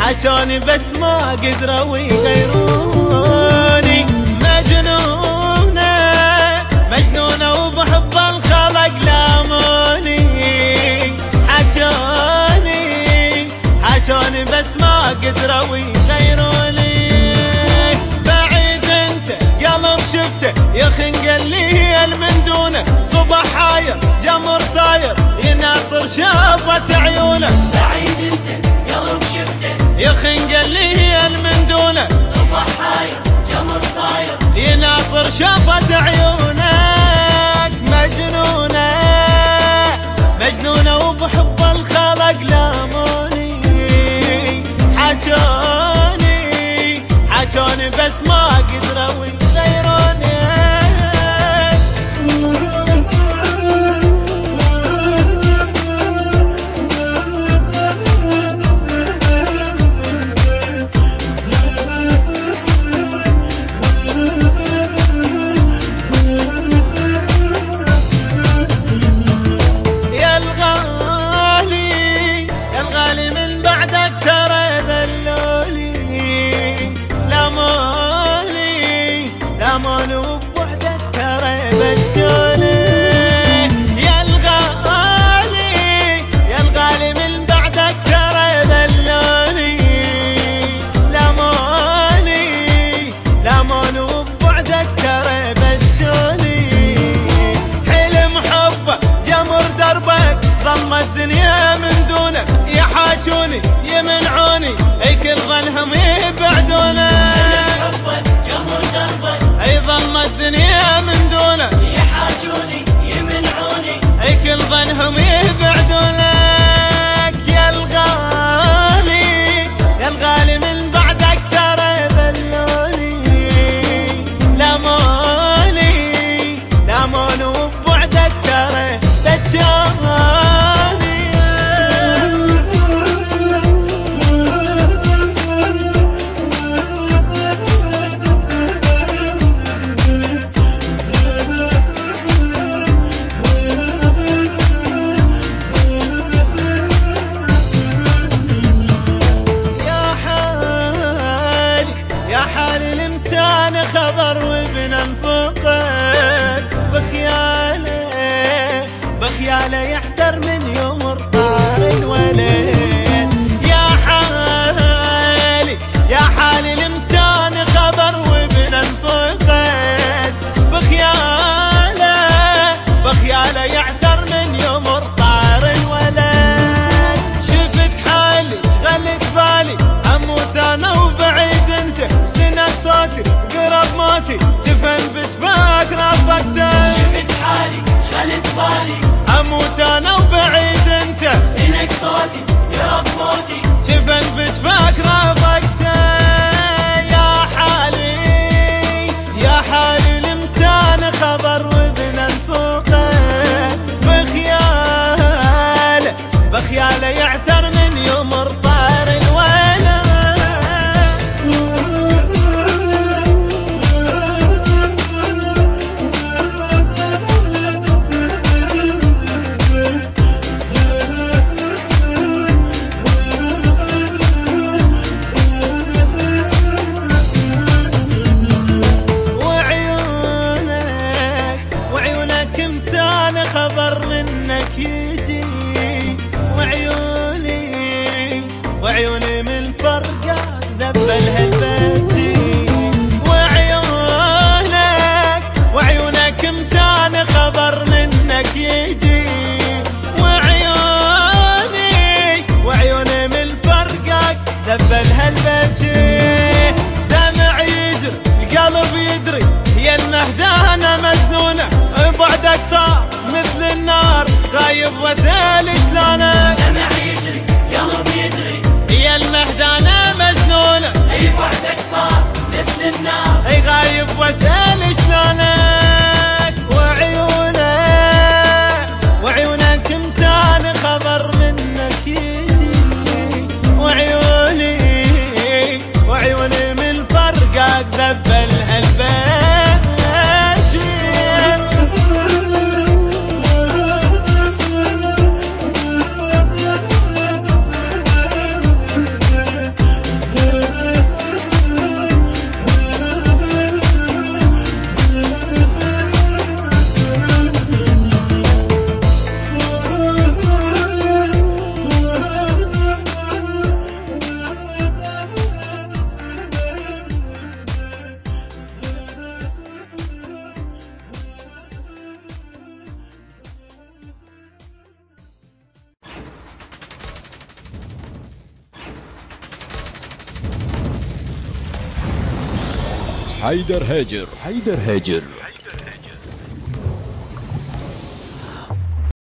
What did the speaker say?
حجوني بس ما قدروا يغيروني. مجنونة مجنونة وبحب الخلق لاموني. حجوني بس ما قدروا يغيروني. بعيد انت قلب شفته يخنق الليل من دونه. صبح حاير جمر صاير يناصر شافت عيونه. بعيد انت قلب شفته يخنق الليل من دونه. صبح حاير جمر صاير يناصر شافت عيونك. مجنونة مجنونة وبحب الخلق لاموني. حجوني بس ما قدروا يغيروني. لاموني وبوحدك ترى بتشوني. يا الغالي من بعدك ترى بلوني. لاموني وبوحدك ترى بتشوني. حلم حبك جمر دربك ضم الدنيا من دونك. يحاجوني يمنعوني اي كل ظنهم يبعدونك. ضم الدنيا من دونه. يحاجوني يمنعوني اي كل ظنهم يبعدونك. يا الغالي من بعدك ترى بلوني. لاموني وبوعدك ترى بتشوني. خبر وبننفقك بخياله يحتر من يوم طار الولد. يا حالي لمتان خبر وبننفقك بخياله يحتر من يوم طار الولد. شفت حالي شغلت بالي اموت انا وبعيد انت. سنك صوتي قرب موتي جفن بجفاك رافقته. شفت حالي شغلت بالي اموت انا وبعيد انت. سنك صوتي قرب موتي جفن بجفاك رافقته. يا حالي لمتان خبر وبننفقك بخياله يعتر من يوم طار الولد. خبر منك يجي. وعيوني من فرقك ذبلها البتي. وعيونك متان خبر منك يجي. وعيوني من فرقك ذبلها البتي. دمع يجري القلب يدري هي المهدانة مجنونة. بعدك صار مثل النار غايب وسائل شلونك. دمع يجري قلب يدري هي المهدانة مجنونة. اي بعدك صار مثل النار اي غايب وسائل شلونك. وعيونك متان خبر منك يجي. وعيوني من فرقك ذبلها البيت. حيدر هاجر